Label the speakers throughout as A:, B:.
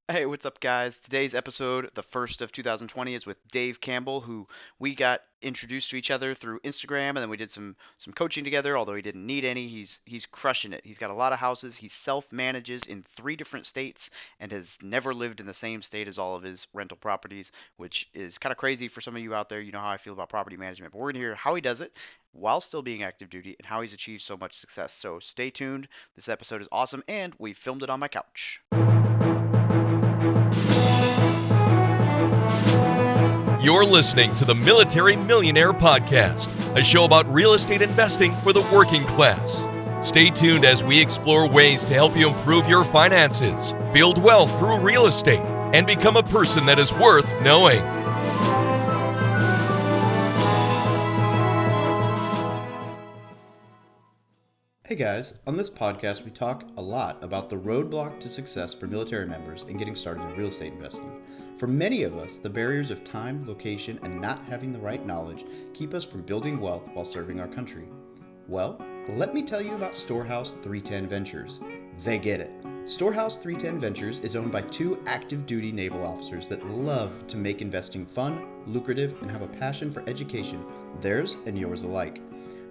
A: Hey, what's up, guys? Today's episode, the first of 2020, is with Dave Campbell, who we got introduced to each other through Instagram, and then we did some coaching together. Although he didn't need any, he's crushing it. He's got a lot of houses. He self-manages in 3 different states and has never lived in the same state as all of his rental properties, which is kind of crazy for some of you out there. You know how I feel about property management, but we're gonna hear how he does it while still being active duty and how he's achieved so much success. So stay tuned. This episode is awesome, and we filmed it on my couch.
B: You're listening to the Military Millionaire Podcast, a show about real estate investing for the working class. Stay tuned as we explore ways to help you improve your finances, build wealth through real estate, and become a person that is worth knowing.
C: Hey guys, on this podcast we talk a lot about the roadblock to success for military members in getting started in real estate investing. For many of us, the barriers of time, location, and not having the right knowledge keep us from building wealth while serving our country. Well, let me tell you about Storehouse 310 Ventures. They get it. Storehouse 310 Ventures is owned by two active duty naval officers that love to make investing fun, lucrative, and have a passion for education, theirs and yours alike.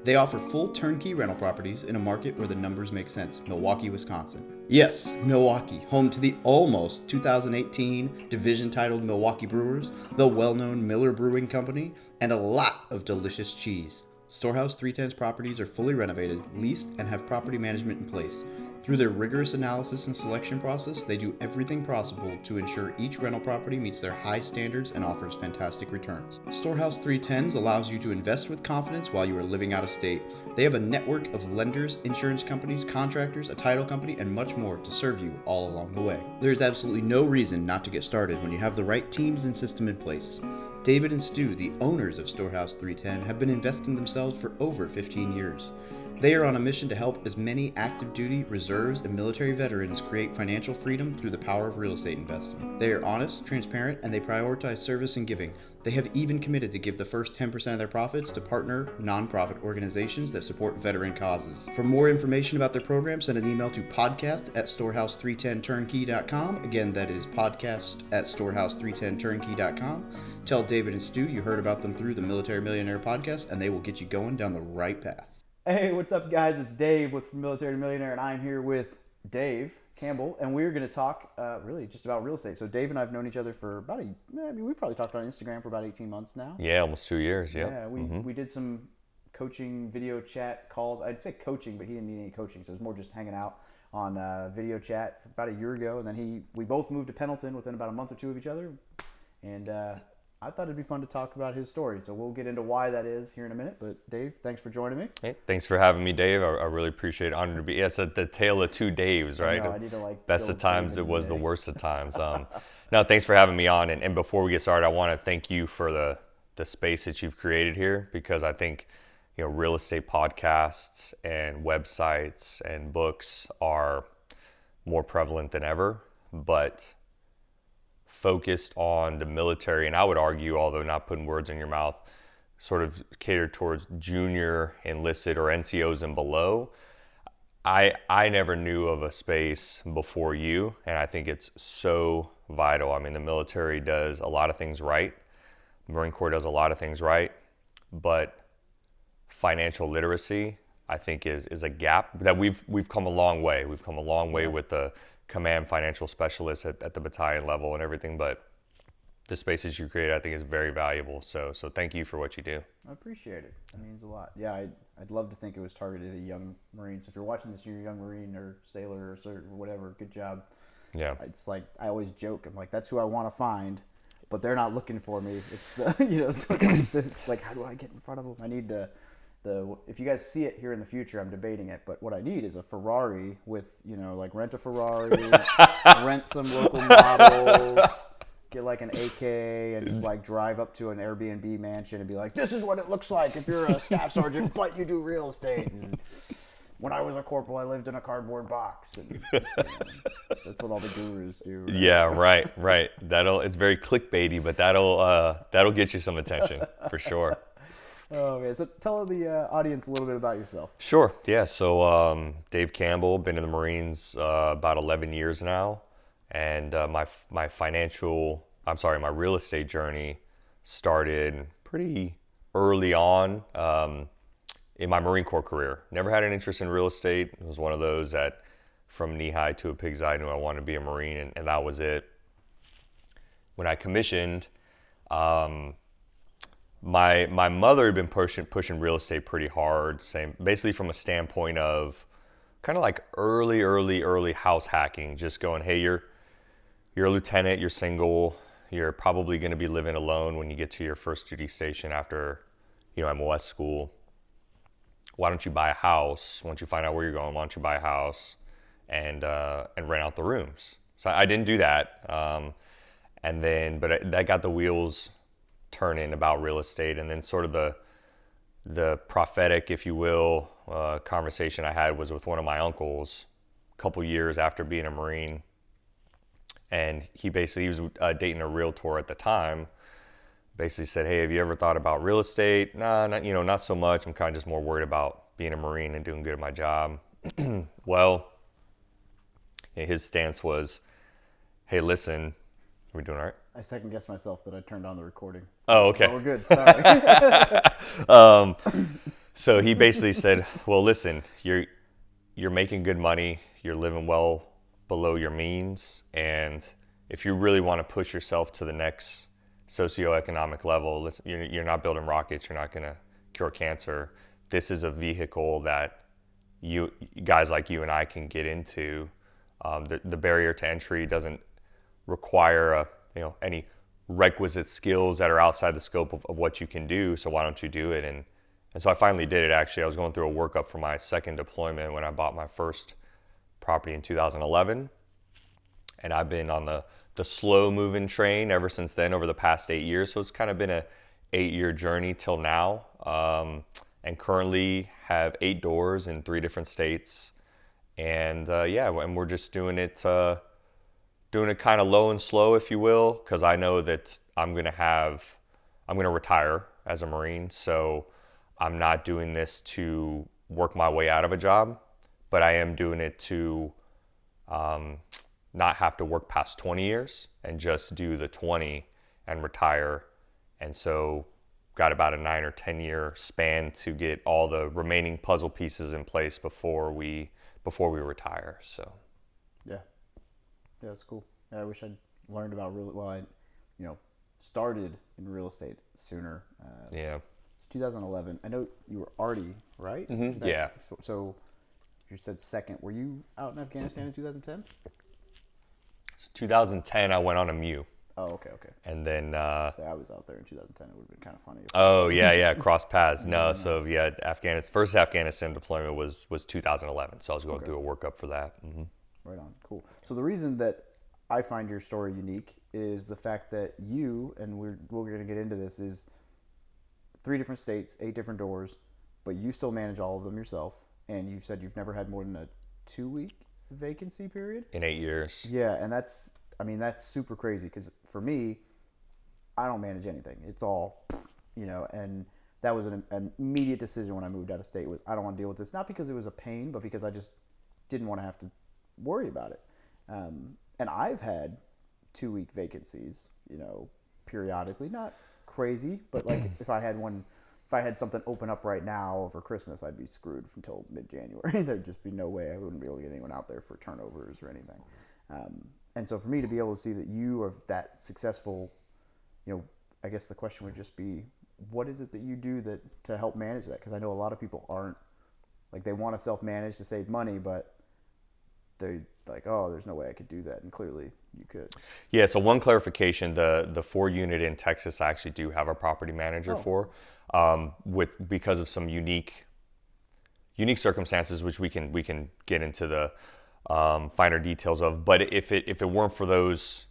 C: They offer full turnkey rental properties in a market where the numbers make sense, Milwaukee, Wisconsin. Yes, Milwaukee, home to the almost 2018 division-titled Milwaukee Brewers, the well-known Miller Brewing Company, and a lot of delicious cheese. Storehouse 310's properties are fully renovated, leased, and have property management in place. Through their rigorous analysis and selection process, they do everything possible to ensure each rental property meets their high standards and offers fantastic returns. Storehouse 310s allows you to invest with confidence while you are living out of state. They have a network of lenders, insurance companies, contractors, a title company, and much more to serve you all along the way. There is absolutely no reason not to get started when you have the right teams and system in place. David and Stu, the owners of Storehouse 310, have been investing themselves for over 15 years. They are on a mission to help as many active duty, reserves, and military veterans create financial freedom through the power of real estate investing. They are honest, transparent, and they prioritize service and giving. They have even committed to give the first 10% of their profits to partner nonprofit organizations that support veteran causes. For more information about their program, send an email to podcast@storehouse310turnkey.com. Again, that is podcast@storehouse310turnkey.com. Tell David and Stu you heard about them through the Military Millionaire Podcast, and they will get you going down the right path.
D: Hey, what's up, guys? It's Dave with Military to Millionaire, and I'm here with Dave Campbell, and we're going to talk really just about real estate. So Dave and I have known each other for we probably talked on Instagram for about 18 months now.
E: Yeah, almost 2 years, yep.
D: Yeah, we did some coaching video chat calls. I'd say coaching, but he didn't need any coaching, so it was more just hanging out on video chat about a year ago, and then we both moved to Pendleton within about a month or two of each other, and I thought it'd be fun to talk about his story. So we'll get into why that is here in a minute. But Dave, thanks for joining me.
E: Hey, thanks for having me, Dave. I really appreciate it. Honored to be. Yes, at the tale of two Daves, right?
D: I need to
E: best of times, it was the worst of times. No, thanks for having me on. And before we get started, I want to thank you for the space that you've created here, because I think real estate podcasts and websites and books are more prevalent than ever, but focused on the military, and I would argue, although not putting words in your mouth, sort of catered towards junior enlisted or NCOs and below. I never knew of a space before you, and I think it's so vital. I mean, the military does a lot of things right. The Marine Corps does a lot of things right, but financial literacy, I think, is a gap that we've come a long way. We've come a long way with the command financial specialists at the battalion level and everything, but the spaces you create, I think, is very valuable. So thank you for what you do.
D: I appreciate it. That means a lot. Yeah, I'd love to think it was targeted at young Marines. If you're watching this, you're a young Marine or sailor or whatever, good job.
E: Yeah.
D: It's like, I always joke, I'm like, that's who I want to find, but they're not looking for me. It's the, so it's like this, like, how do I get in front of them? I need if you guys see it here in the future, I'm debating it, but what I need is a Ferrari with, like rent a Ferrari, rent some local models, get like an AK and just like drive up to an Airbnb mansion and be like, this is what it looks like if you're a staff sergeant, but you do real estate. And when I was a corporal, I lived in a cardboard box. And that's what all the gurus do. Right?
E: Yeah, right. It's very clickbaity, but that'll get you some attention for sure.
D: Oh, okay. So tell the audience a little bit about yourself.
E: Sure. Yeah. So Dave Campbell, been in the Marines about 11 years now, And my real estate journey started pretty early on in my Marine Corps career. Never had an interest in real estate. It was one of those that from knee high to a pig's eye, I knew I wanted to be a Marine, and that was it. When I commissioned, my mother had been pushing real estate pretty hard, basically from a standpoint of kind of like early house hacking, just going, hey, you're a lieutenant, you're single, you're probably going to be living alone when you get to your first duty station after, MOS school. Why don't you buy a house? Once you find out where you're going, why don't you buy a house and rent out the rooms? So I didn't do that. That got the wheels turning about real estate. And then sort of the prophetic, if you will, conversation I had was with one of my uncles a couple years after being a Marine. And he was dating a realtor at the time. Basically said, hey, have you ever thought about real estate? Nah, not so much. I'm kind of just more worried about being a Marine and doing good at my job. Well, his stance was, hey, listen, are we doing all right?
D: I second guessed myself that I turned on the recording.
E: Oh, okay.
D: Oh, we're good. Sorry.
E: So he basically said, well, listen, you're making good money. You're living well below your means. And if you really want to push yourself to the next socioeconomic level, you're not building rockets. You're not going to cure cancer. This is a vehicle that you guys like you and I can get into. The barrier to entry doesn't require any requisite skills that are outside the scope of what you can do. So why don't you do it? And so I finally did it. Actually, I was going through a workup for my second deployment when I bought my first property in 2011, and I've been on the slow moving train ever since then over the past 8 years. So it's kind of been a 8-year journey till now, and currently have 8 doors in 3 different states. And and we're just doing it kind of low and slow, if you will, because I know that I'm going to retire as a Marine. So I'm not doing this to work my way out of a job, but I am doing it to not have to work past 20 years and just do the 20 and retire. And so got about a 9 or 10 year span to get all the remaining puzzle pieces in place before we retire. So
D: yeah, that's cool. Yeah, I wish I'd learned about started in real estate sooner.
E: Yeah.
D: 2011. I know you were Artie, right?
E: Mm-hmm. Yeah.
D: So you said second. Were you out in Afghanistan in 2010?
E: 2010, I went on a MEU.
D: Oh, okay.
E: And then...
D: say I was out there in 2010. It would have been kind of funny.
E: Cross paths. No, so yeah, first Afghanistan deployment was 2011. So I was going through a workup for that. Mm-hmm.
D: Right on. Cool. So the reason that I find your story unique is the fact that you, and we're going to get into this, is 3 different states, 8 different doors, but you still manage all of them yourself. And you've said you've never had more than a 2-week vacancy period
E: in 8 years.
D: Yeah, and that's super crazy because for me, I don't manage anything. It's all, and that was an immediate decision when I moved out of state. Was I don't want to deal with this, not because it was a pain, but because I just didn't want to have to worry about it. And I've had 2-week vacancies, periodically, not crazy, but like if I had something open up right now over Christmas, I'd be screwed until mid-January. There'd just be no way I wouldn't be able to get anyone out there for turnovers or anything. And so for me to be able to see that you are that successful, I guess the question would just be, what is it that you do to help manage that? Because I know a lot of people aren't, like they want to self-manage to save money, but they're like, oh, there's no way I could do that. And clearly you could. Yeah,
E: so one clarification, the 4 unit in Texas, I actually do have a property manager for, because of some unique circumstances, which we can get into the finer details of. But if it weren't for those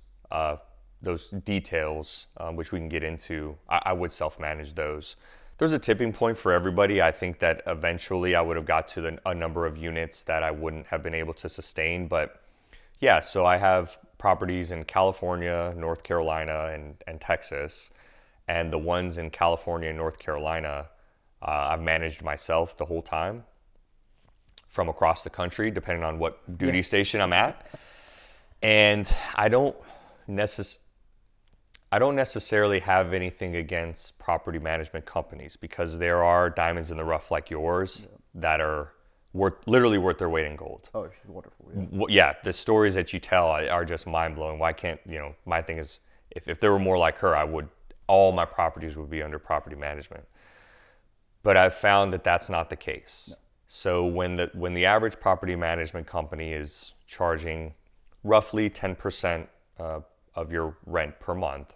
E: details, which we can get into, I would self-manage those. There's a tipping point for everybody. I think that eventually I would have got to a number of units that I wouldn't have been able to sustain. But yeah, so I have properties in California, North Carolina, and Texas. And the ones in California and North Carolina, I've managed myself the whole time from across the country, depending on what duty station I'm at. And I don't necessarily have anything against property management companies, because there are diamonds in the rough like yours that are literally worth their weight in gold.
D: Oh, she's wonderful. Yeah.
E: Yeah, the stories that you tell are just mind blowing. Why can't, my thing is, if there were more like her, all my properties would be under property management. But I've found that that's not the case. No. So when the average property management company is charging roughly 10% of your rent per month,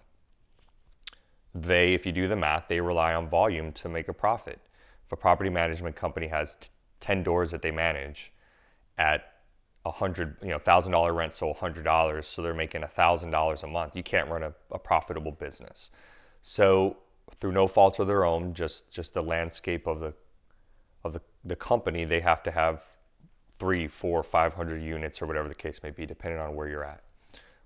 E: if you do the math, they rely on volume to make a profit. If a property management company has 10 doors that they manage at $100,000 rent, so $100, so they're making $1,000 a month, you can't run a profitable business. So through no fault of their own, just the landscape of the company, they have to have 300, 400, 500 units or whatever the case may be, depending on where you're at.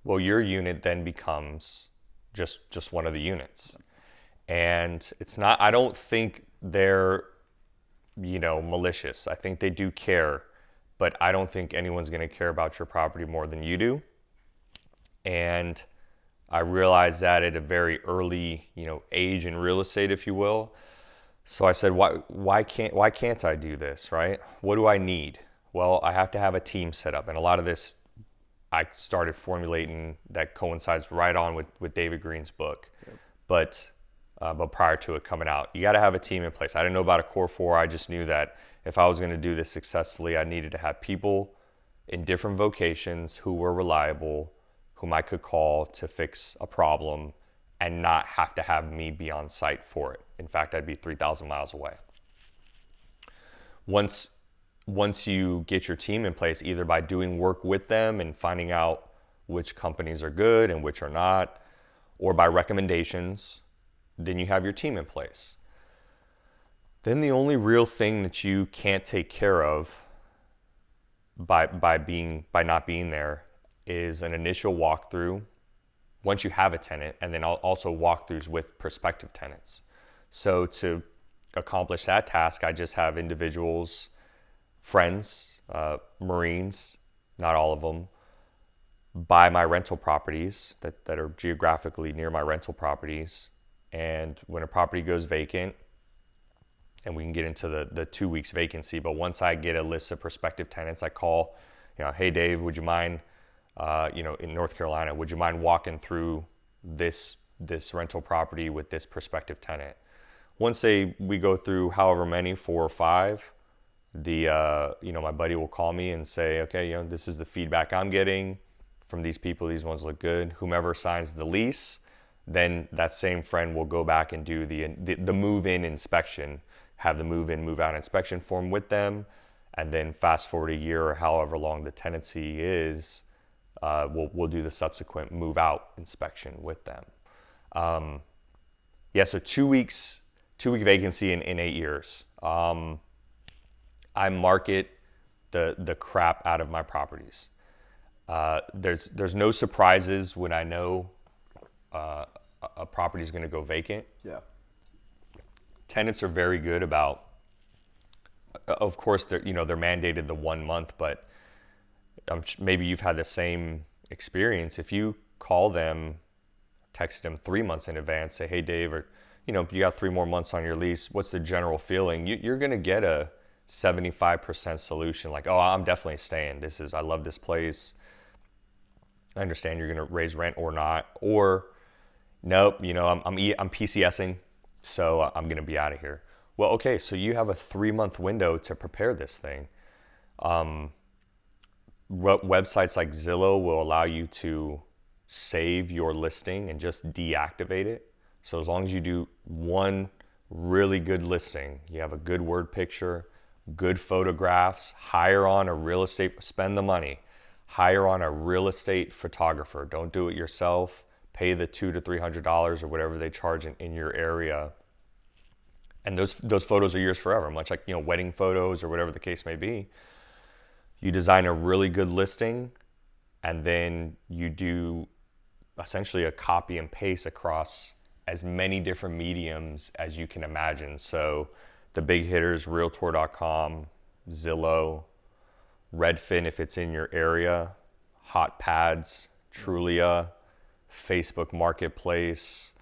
E: Well, your unit then becomes just one of the units. And it's not, I don't think they're, malicious. I think they do care, but I don't think anyone's going to care about your property more than you do. And I realized that at a very early, age in real estate, if you will. So I said, why can't I do this, right? What do I need? Well, I have to have a team set up. And a lot of this I started formulating that coincides right on with David Green's book. Yep. But prior to it coming out, you got to have a team in place. I didn't know about a core four. I just knew that if I was going to do this successfully, I needed to have people in different vocations who were reliable, whom I could call to fix a problem and not have to have me be on site for it. In fact, I'd be 3,000 miles away. Once you get your team in place, either by doing work with them and finding out which companies are good and which are not, or by recommendations, then you have your team in place. Then the only real thing that you can't take care of by not being there is an initial walkthrough once you have a tenant, and then also walkthroughs with prospective tenants. So to accomplish that task, I just have individuals, friends, Marines, not all of them, buy my rental properties that are geographically near my rental properties. And when a property goes vacant, and we can get into the 2 weeks vacancy, but once I get a list of prospective tenants, I call, hey Dave, would you mind, in North Carolina, would you mind walking through this rental property with this prospective tenant? Once we go through however many, 4 or 5, my buddy will call me and say, okay, this is the feedback I'm getting from these people. These ones look good. Whomever signs the lease, then that same friend will go back and do the move-in inspection, have the move-in, move-out inspection form with them, and then fast forward a year or however long the tenancy is, we'll do the subsequent move-out inspection with them. So 2 weeks, 2-week vacancy in 8 years. I market the crap out of my properties. There's no surprises when I know a property is going to go vacant. Yeah. Tenants are very good about, of course, they're mandated the 1 month, but maybe you've had the same experience. If you call them, text them 3 months in advance, say, hey Dave, or you got 3 more months on your lease, what's the general feeling? You're going to get a 75% solution, like, oh, I'm definitely staying. I love this place. I understand you're going to raise rent or not, or nope, I'm PCSing, so I'm going to be out of here. Well, okay, so you have a 3-month window to prepare this thing. Websites like Zillow will allow you to save your listing and just deactivate it. So as long as you do one really good listing, you have a good word picture, good photographs, spend the money, hire on a real estate photographer. Don't do it yourself. Pay the $200 to $300 or whatever they charge in your area. And those photos are yours forever, much like, wedding photos or whatever the case may be. You design a really good listing, and then you do essentially a copy and paste across as many different mediums as you can imagine. So the big hitters, Realtor.com, Zillow, Redfin if it's in your area, Hot Pads, Trulia, Facebook Marketplace,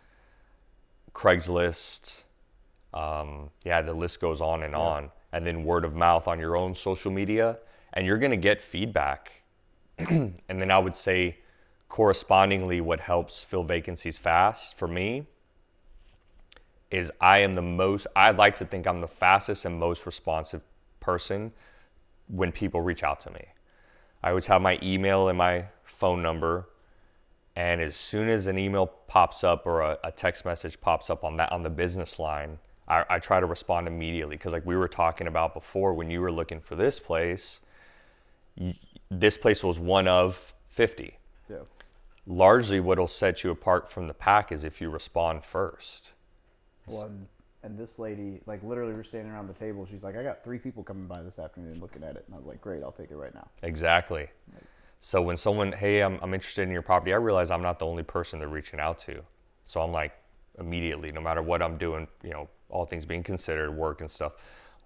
E: Craigslist. The list goes on and on. And then word of mouth on your own social media, and you're going to get feedback. And then I would say correspondingly, what helps fill vacancies fast for me is I'd like to think I'm the fastest and most responsive person when people reach out to me. I always have my email and my phone number, and as soon as an email pops up or a text message pops up on the business line, I try to respond immediately, because like we were talking about before, when you were looking for this place was one of 50.
D: Yeah.
E: Largely what'll set you apart from the pack is if you respond first.
D: Well, and this lady, like literally we're standing around the table. She's like, I got 3 people coming by this afternoon looking at it. And I was like, great, I'll take it right now.
E: Exactly. So when someone, hey, I'm interested in your property, I realize I'm not the only person they're reaching out to. So I'm like, immediately, no matter what I'm doing, all things being considered, work and stuff,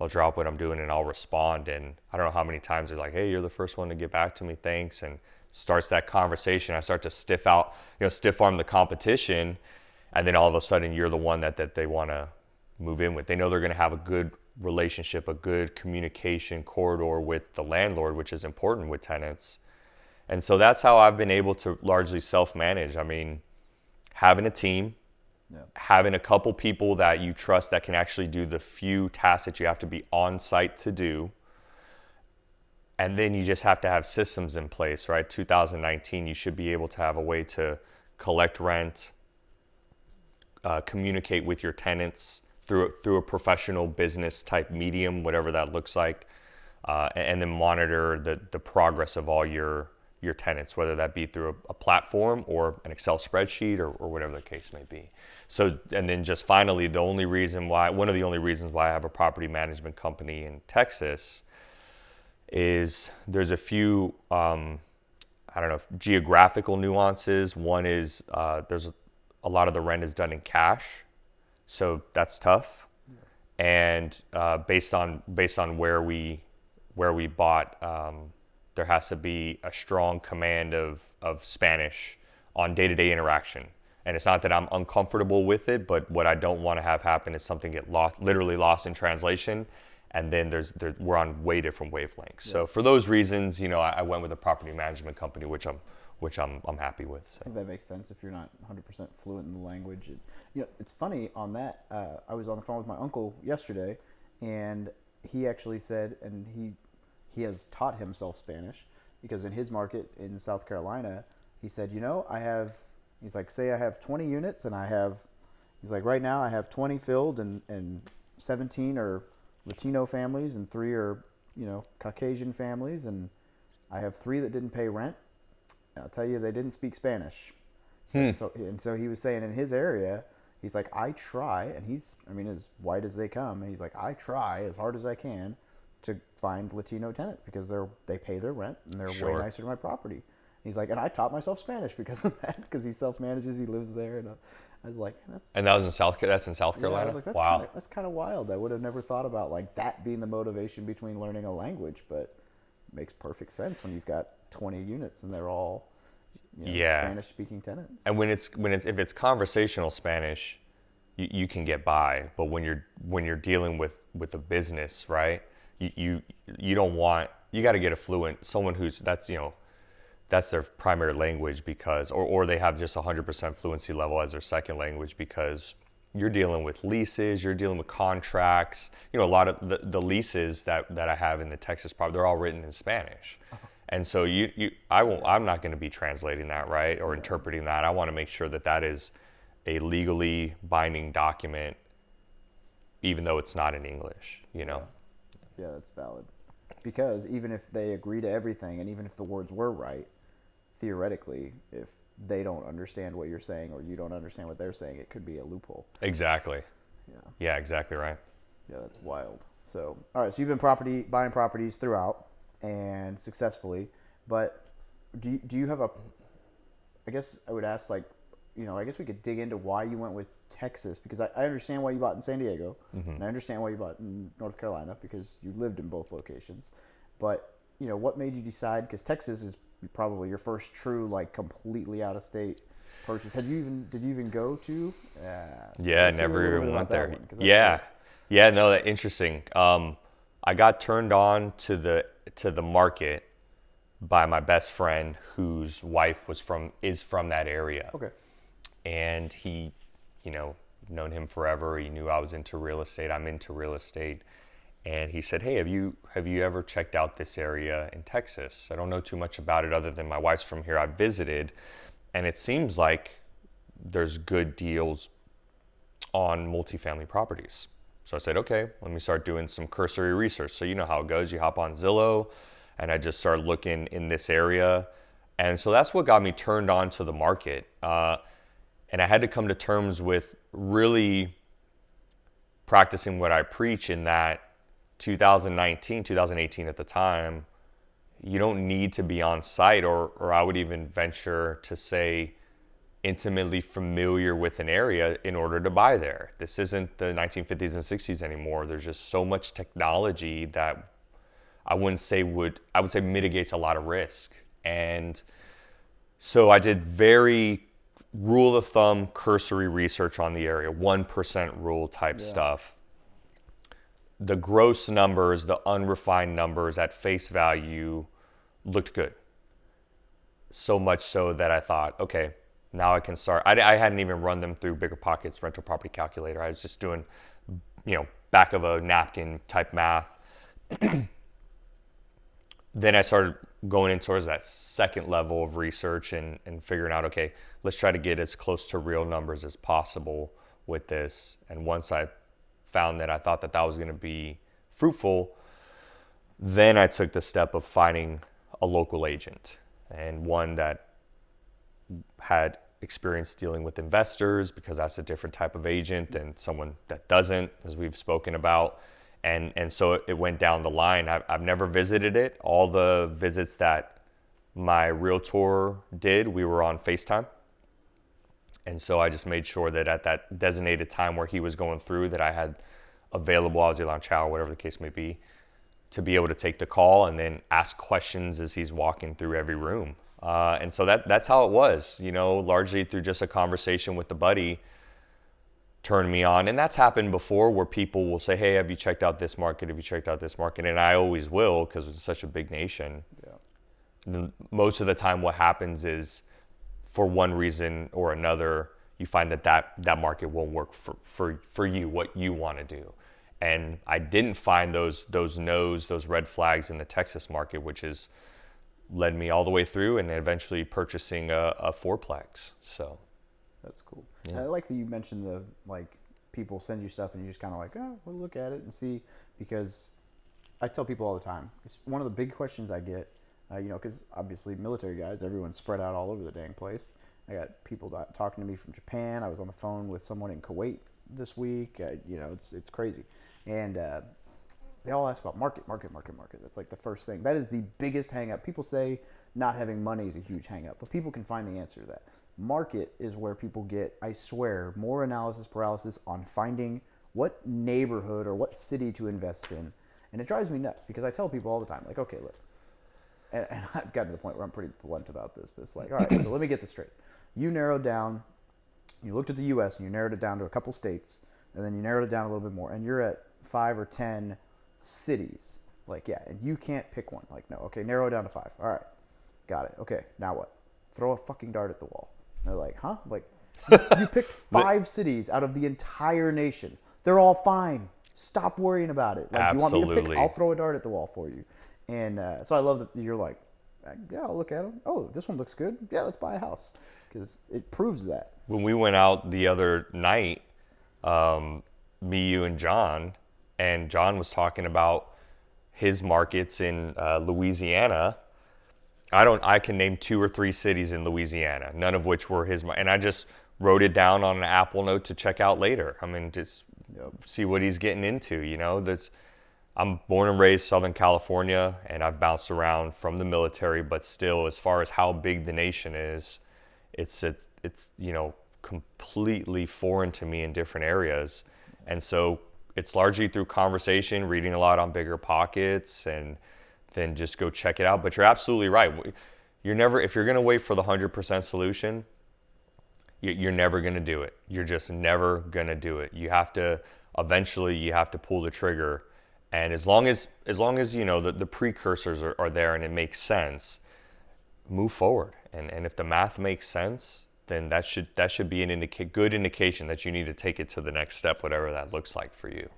E: I'll drop what I'm doing and I'll respond. And I don't know how many times they're like, hey, you're the first one to get back to me, thanks. And starts that conversation. I start to stiff arm the competition. And then all of a sudden you're the one that they want to move in with. They know they're going to have a good relationship, a good communication corridor with the landlord, which is important with tenants. And so that's how I've been able to largely self-manage. I mean, having a team, having a couple people that you trust that can actually do the few tasks that you have to be on site to do. And then you just have to have systems in place, right? 2019, you should be able to have a way to collect rent, communicate with your tenants through a professional business type medium, whatever that looks like, and then monitor the progress of all your tenants, whether that be through a platform or an Excel spreadsheet or whatever the case may be. So, and then just finally, one of the only reasons why I have a property management company in Texas is there's a few, geographical nuances. One is there's a lot of the rent is done in cash, so that's tough. And based on where we bought, there has to be a strong command of Spanish on day-to-day interaction. And it's not that I'm uncomfortable with it, but what I don't want to have happen is something get literally lost in translation, and then we're on way different wavelengths. Yeah. So for those reasons, I went with a property management company, which I'm happy with. So.
D: I think that makes sense if you're not 100% fluent in the language. It's funny on that. I was on the phone with my uncle yesterday, and he actually said, and he has taught himself Spanish, because in his market in South Carolina, he said, he's like, say I have 20 units, and he's like, right now I have 20 filled, and 17 are Latino families, and 3 are, Caucasian families, and I have 3 that didn't pay rent. I'll tell you, they didn't speak Spanish. So he was saying in his area, he's like, I try, and he's as white as they come, and he's like, I try as hard as I can to find Latino tenants, because they pay their rent and they're way nicer to my property. He's like, and I taught myself Spanish because of that, because he self-manages, he lives there. And I was like,
E: And that was in South Carolina?
D: Yeah, I was like,
E: wow.
D: That's kind of wild. I would have never thought about like that being the motivation between learning a language, but it makes perfect sense when you've got 20 units and they're all Spanish-speaking tenants.
E: And if it's conversational Spanish, you can get by. But when you're dealing with a business, right? You got to get a fluent, someone that's their primary language, because or they have just 100% fluency level as their second language, because you're dealing with leases, you're dealing with contracts. A lot of the leases that I have in the Texas property, they're all written in Spanish. And so I'm not going to be translating that, right, or interpreting that. I want to make sure that is a legally binding document, even though it's not in English,
D: Yeah, that's valid. Because even if they agree to everything, and even if the words were right, theoretically, if they don't understand what you're saying or you don't understand what they're saying, it could be a loophole.
E: Exactly.
D: Yeah.
E: Yeah, exactly right.
D: Yeah, that's wild. So, all right, so you've been buying properties throughout and successfully, but do you have I guess I would ask, like, I guess we could dig into why you went with Texas, because I understand why you bought in San Diego, and I understand why you bought in North Carolina, because you lived in both locations. But, what made you decide, because Texas is probably your first true like completely out of state purchase. Did you even go to?
E: Yeah, never even went there. Yeah, yeah, no, that interesting. I got turned on to the market by my best friend whose wife is from that area.
D: Okay.
E: And he, known him forever. He knew I was into real estate. I'm into real estate. And he said, "Hey, have you ever checked out this area in Texas? I don't know too much about it other than my wife's from here. I visited, and it seems like there's good deals on multifamily properties." So I said, "Okay, let me start doing some cursory research." So you know how it goes. You hop on Zillow, and I just started looking in this area. And so that's what got me turned on to the market. And I had to come to terms with really practicing what I preach in that 2019, 2018 at the time, you don't need to be on site, or I would even venture to say intimately familiar with an area in order to buy there. This isn't the 1950s and 60s anymore. There's just so much technology that I would say mitigates a lot of risk. And so I did very rule of thumb cursory research on the area, 1% rule type stuff. The gross numbers, the unrefined numbers at face value looked good. So much so that I thought, okay, now I can start. I hadn't even run them through BiggerPockets rental property calculator. I was just doing, back of a napkin type math. Then I started going in towards that second level of research and figuring out, okay, let's try to get as close to real numbers as possible with this. And once I found that I thought that was going to be fruitful, then I took the step of finding a local agent, and one that had experience dealing with investors, because that's a different type of agent than someone that doesn't, as we've spoken about. And so it went down the line. I've never visited it. All the visits that my realtor did, we were on FaceTime. And so I just made sure that at that designated time where he was going through, that I had available, I was either on chow or whatever the case may be, to be able to take the call and then ask questions as he's walking through every room. And so that's how it was, largely through just a conversation with the buddy turned me on. And that's happened before, where people will say, "Hey, have you checked out this market? Have you checked out this market?" And I always will, because it's such a big nation. Yeah. Most of the time what happens is, for one reason or another, you find that market won't work for you, what you want to do. And I didn't find those red flags in the Texas market, which has led me all the way through and eventually purchasing a fourplex. So
D: that's cool. Yeah. I like that you mentioned the people send you stuff and you just kind of we'll look at it and see, because I tell people all the time, it's one of the big questions I get, because obviously military guys, everyone's spread out all over the dang place. I got people talking to me from Japan. I was on the phone with someone in Kuwait this week. It's crazy. And they all ask about market. That's like the first thing. That is the biggest hang up. People say not having money is a huge hang up, but people can find the answer to that. Market is where people get, I swear, more analysis paralysis on finding what neighborhood or what city to invest in. And it drives me nuts, because I tell people all the time, okay, look, and I've gotten to the point where I'm pretty blunt about this, but it's all right, so let me get this straight. You narrowed down, you looked at the U.S. and you narrowed it down to a couple states, and then you narrowed it down a little bit more, and you're at 5 or 10 cities. And you can't pick one. No, okay, narrow it down to 5. All right, got it. Okay, now what? Throw a fucking dart at the wall. And they're like, huh? You picked 5 cities out of the entire nation. They're all fine. Stop worrying about it. Do you want me to pick? I'll throw a dart at the wall for you. And so I love that you're like, yeah, I'll look at them. Oh, this one looks good. Yeah, let's buy a house, because it proves that.
E: When we went out the other night, me, you, and John was talking about his markets in Louisiana. I can name 2 or 3 cities in Louisiana, none of which were his. And I just wrote it down on an Apple Note to check out later. Just see what he's getting into. I'm born and raised Southern California, and I've bounced around from the military, but still, as far as how big the nation is, it's completely foreign to me in different areas. And so it's largely through conversation, reading a lot on BiggerPockets, and then just go check it out. But you're absolutely right. if you're going to wait for the 100% solution, you're never going to do it. You're just never going to do it. Eventually you have to pull the trigger. And as long as the precursors are there and it makes sense, move forward. And if the math makes sense, then that should be an good indication that you need to take it to the next step, whatever that looks like for you.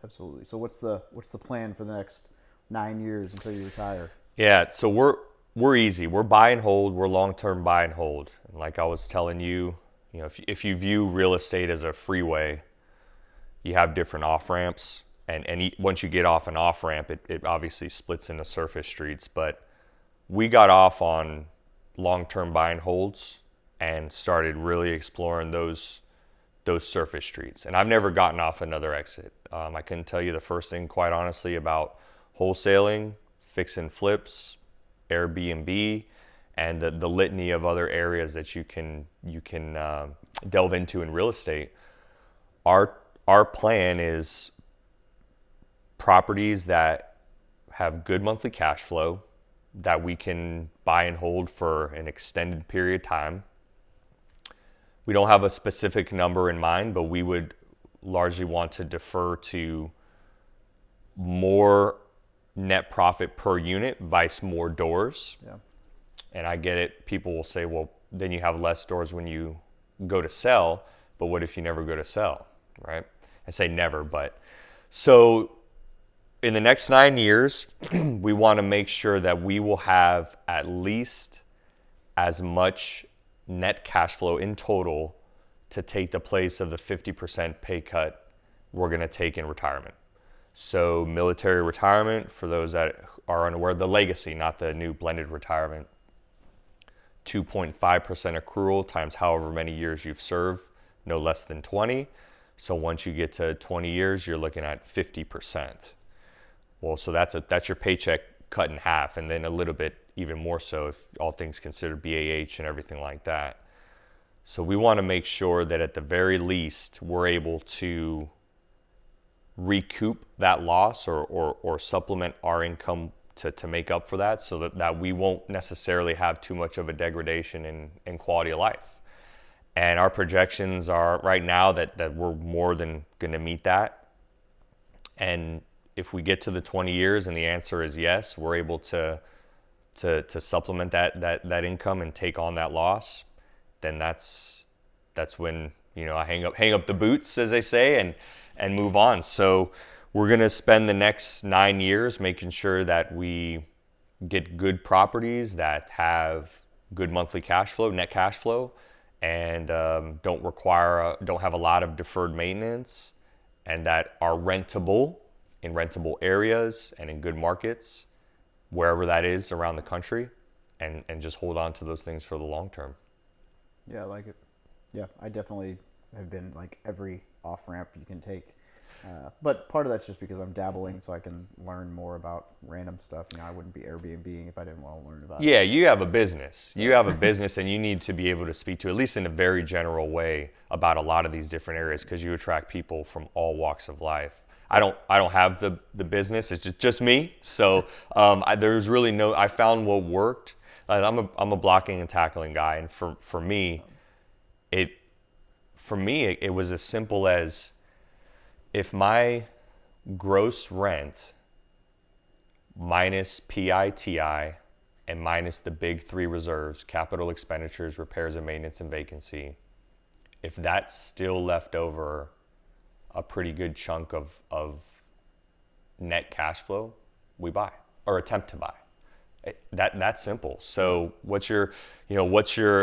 D: Absolutely. So what's the plan for the next 9 years until you retire?
E: Yeah, so we're easy. We're buy and hold. We're long-term buy and hold. And like I was telling you, if you view real estate as a freeway, you have different off-ramps. And once you get off an off-ramp, it obviously splits into surface streets. But we got off on long-term buy and holds and started really exploring those surface streets. And I've never gotten off another exit. I couldn't tell you the first thing, quite honestly, about wholesaling, fix and flips, Airbnb, and the litany of other areas that you can delve into in real estate. Our plan is properties that have good monthly cash flow that we can buy and hold for an extended period of time. We don't have a specific number in mind, but we would largely want to defer to more net profit per unit, vice more doors.
D: Yeah.
E: And I get it. People will say, well, then you have less doors when you go to sell, but what if you never go to sell, right? I say never, but so in the next 9 years, we want to make sure that we will have at least as much net cash flow in total to take the place of the 50% pay cut we're going to take in retirement. So military retirement, for those that are unaware, the legacy, not the new blended retirement, 2.5% accrual times however many years you've served, no less than 20. So once you get to 20 years, you're looking at 50%. Well, so that's your paycheck cut in half, and then a little bit even more so if all things considered BAH and everything like that. So we want to make sure that at the very least we're able to recoup that loss or supplement our income to make up for that, so that we won't necessarily have too much of a degradation in quality of life. And our projections are right now that we're more than going to meet that. And if we get to the 20 years and the answer is yes, we're able to supplement that income and take on that loss, then that's when I hang up the boots, as they say, and move on. So we're going to spend the next 9 years making sure that we get good properties that have good monthly cash flow, net cash flow, and don't have a lot of deferred maintenance, and that are rentable in rentable areas and in good markets, wherever that is around the country, and just hold on to those things for the long term.
D: Yeah, I like it. Yeah, I definitely have been like every off-ramp you can take. But part of that's just because I'm dabbling, so I can learn more about random stuff. I wouldn't be Airbnb if I didn't want to learn about it.
E: Yeah, you have a business. You have a business, and you need to be able to speak to, at least in a very general way, about a lot of these different areas, because you attract people from all walks of life. I don't have the business. It's just me. So there's really I found what worked. I'm a blocking and tackling guy, and for me, it was as simple as, if my gross rent minus PITI and minus the big three reserves, capital expenditures, repairs and maintenance, and vacancy, if that's still left over a pretty good chunk of net cash flow, we buy or attempt to buy. That's simple. So what's your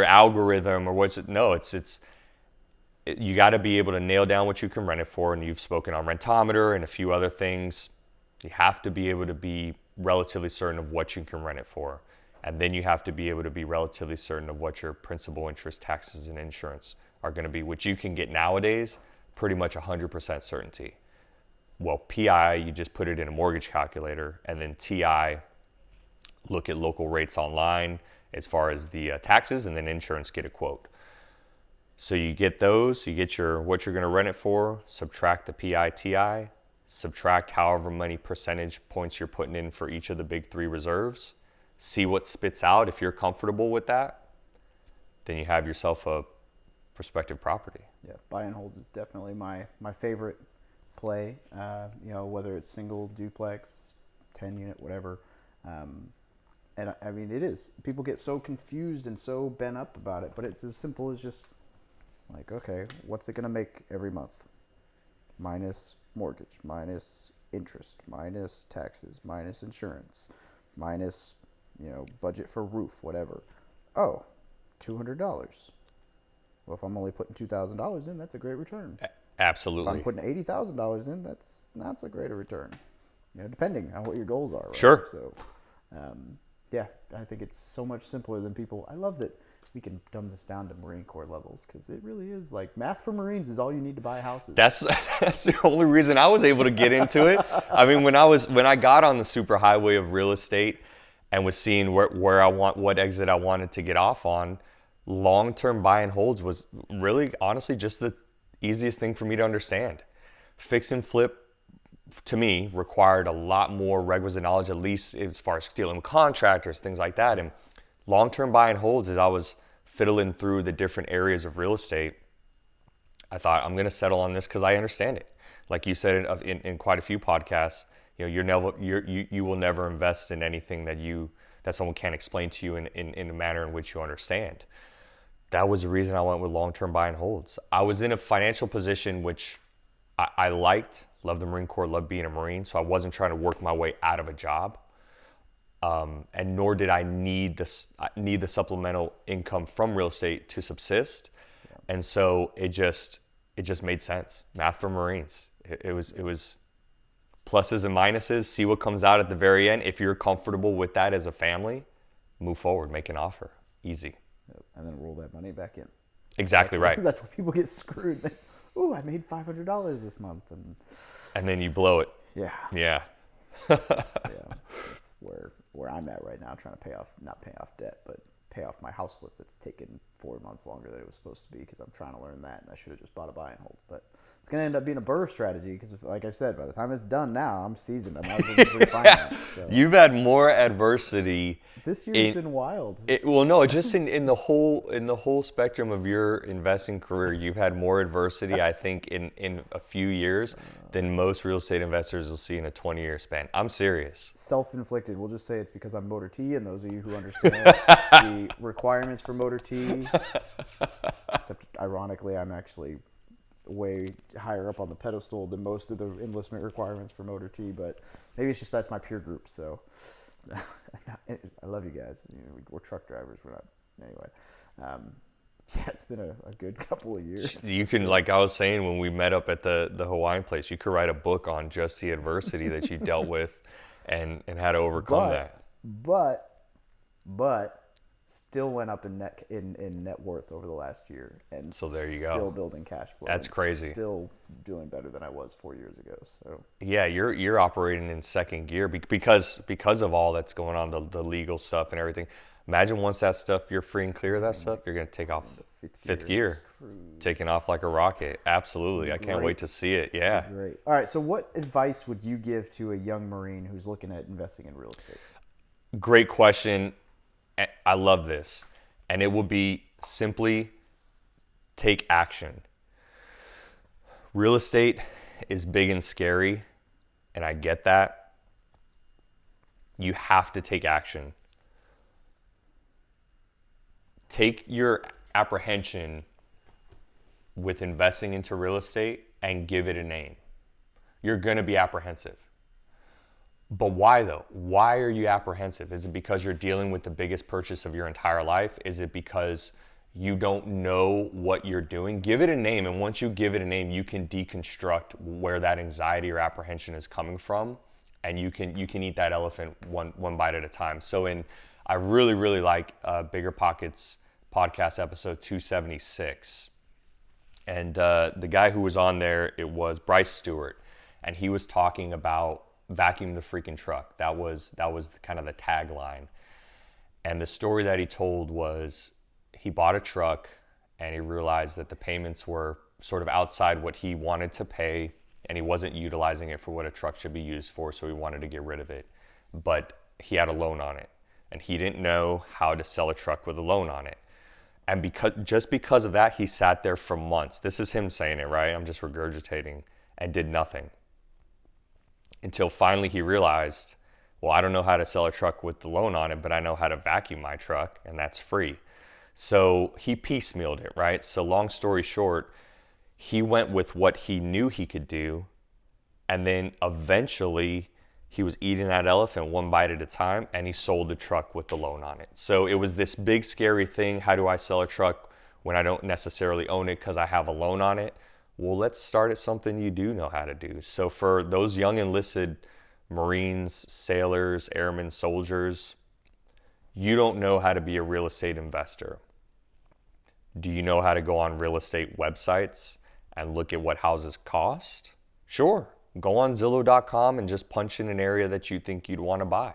E: algorithm, or it's you got to be able to nail down what you can rent it for, and you've spoken on Rentometer and a few other things. You have to be able to be relatively certain of what you can rent it for, and then you have to be able to be relatively certain of what your principal, interest, taxes, and insurance are going to be, which you can get nowadays pretty much 100% certainty. Well, PI, you just put it in a mortgage calculator, and then TI, look at local rates online as far as the taxes, and then insurance, get a quote. So you get those, you get what you're going to rent it for, subtract the PITI, subtract however many percentage points you're putting in for each of the big three reserves, see what spits out. If you're comfortable with that, then you have yourself a prospective property.
D: Yeah, buy and hold is definitely my favorite play. Whether it's single, duplex, 10-unit, whatever. And I mean, it is. People get so confused and so bent up about it, but it's as simple as just like, okay, what's it going to make every month? Minus mortgage, minus interest, minus taxes, minus insurance, minus, budget for roof, whatever. Oh, $200. Well, if I'm only putting $2,000 in, that's a great return.
E: Absolutely.
D: If I'm putting $80,000 in, that's not so great a return. Depending on what your goals are. Right?
E: Sure.
D: So, yeah, I think it's so much simpler than people. I love that we can dumb this down to Marine Corps levels, because it really is like math for Marines is all you need to buy houses.
E: That's the only reason I was able to get into it. I mean, when I got on the super highway of real estate and was seeing what exit I wanted to get off on, long-term buy and holds was really, honestly, just the easiest thing for me to understand. Fix and flip, to me, required a lot more requisite knowledge, at least as far as dealing with contractors, things like that. And long-term buy and holds, as I was fiddling through the different areas of real estate, I thought, I'm going to settle on this because I understand it. Like you said in quite a few podcasts, you will never invest in anything that someone can't explain to you in a manner in which you understand. That was the reason I went with long-term buy and holds. I was in a financial position which I loved the Marine Corps, loved being a Marine, so I wasn't trying to work my way out of a job. And nor did I need the supplemental income from real estate to subsist. Yeah. And so it just made sense. Math for Marines. It was pluses and minuses. See what comes out at the very end. If you're comfortable with that as a family, move forward, make an offer. Easy.
D: Yep. And then roll that money back in.
E: Exactly right.
D: That's where people get screwed. Ooh, I made $500 this month,
E: and then you blow it.
D: Yeah.
E: Yeah.
D: That's where I'm at right now, trying to not pay off debt, but pay off my house flip that's taken 4 months longer than it was supposed to be, because I'm trying to learn that, and I should have just bought a buy and hold. But it's going to end up being a burr strategy, because like I said, by the time it's done now, I'm seasoned. I might as well just refinance. So.
E: You've had more adversity.
D: This year's been wild.
E: Just in the whole spectrum of your investing career, you've had more adversity, I think, in a few years than most real estate investors will see in a 20-year span. I'm serious.
D: Self-inflicted. We'll just say it's because I'm Motor T, and those of you who understand the requirements for Motor T, except ironically, I'm actually way higher up on the pedestal than most of the enlistment requirements for Motor T, but maybe it's just that's my peer group, so I love you guys. We're truck drivers. We're not, anyway. Yeah, it's been a good couple of years.
E: You can, like I was saying when we met up at the Hawaiian place, you could write a book on just the adversity that you dealt with and how to overcome that.
D: But still went up in net worth over the last year, and
E: so there you go.
D: Still building cash flow.
E: That's crazy.
D: Still doing better than I was 4 years ago. So
E: yeah, you're operating in second gear because of all that's going on, the legal stuff and everything. Imagine once that stuff, you're free and clear of that stuff, you're going to take off fifth gear, taking off like a rocket. Absolutely. I can't wait to see it. Yeah.
D: Great. All right. So what advice would you give to a young Marine who's looking at investing in real estate?
E: Great question. I love this. And it will be simply take action. Real estate is big and scary, and I get that. You have to take action. Take your apprehension with investing into real estate and give it a name. You're going to be apprehensive. But why though? Why are you apprehensive? Is it because you're dealing with the biggest purchase of your entire life? Is it because you don't know what you're doing? Give it a name, and once you give it a name, you can deconstruct where that anxiety or apprehension is coming from, and you can eat that elephant one bite at a time. So I really, really like Bigger Pockets podcast episode 276. And the guy who was on there, it was Bryce Stewart. And he was talking about vacuum the freaking truck. That was kind of the tagline. And the story that he told was he bought a truck and he realized that the payments were sort of outside what he wanted to pay, and he wasn't utilizing it for what a truck should be used for, so he wanted to get rid of it. But he had a loan on it. and he didn't know how to sell a truck with a loan on it. And because of that, he sat there for months. This is him saying it, right? I'm just regurgitating, and did nothing. Until finally he realized, well, I don't know how to sell a truck with the loan on it, but I know how to vacuum my truck, and that's free. So he piecemealed it, right? So long story short, he went with what he knew he could do, and then eventually he was eating that elephant one bite at a time, and he sold the truck with the loan on it. So it was this big scary thing. How do I sell a truck when I don't necessarily own it because I have a loan on it? Well, let's start at something you do know how to do. So for those young enlisted Marines, sailors, airmen, soldiers, you don't know how to be a real estate investor. Do you know how to go on real estate websites and look at what houses cost? Sure. Go on Zillow.com and just punch in an area that you think you'd want to buy.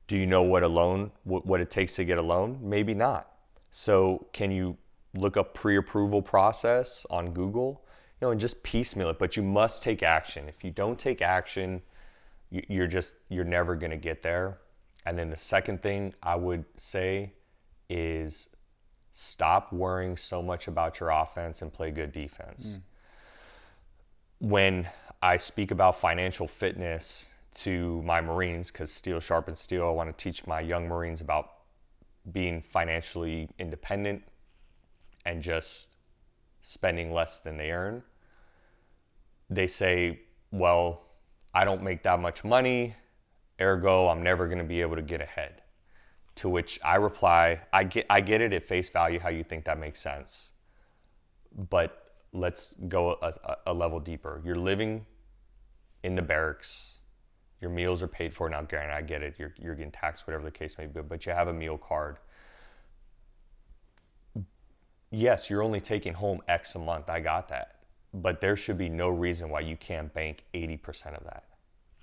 E: Do you know what it takes to get a loan? Maybe not. So can you look up pre-approval process on Google? And just piecemeal it, but you must take action. If you don't take action, you're never going to get there. And then the second thing I would say is stop worrying so much about your offense and play good defense. When I speak about financial fitness to my Marines, because steel sharpens steel, I want to teach my young Marines about being financially independent and just spending less than they earn. They say, well, I don't make that much money, ergo I'm never going to be able to get ahead. To which I reply, I get it at face value how you think that makes sense, but let's go a level deeper. You're living in the barracks. Your meals are paid for. Now, granted, I get it. You're getting taxed, whatever the case may be, but you have a meal card. Yes, you're only taking home X a month. I got that. But there should be no reason why you can't bank 80% of that.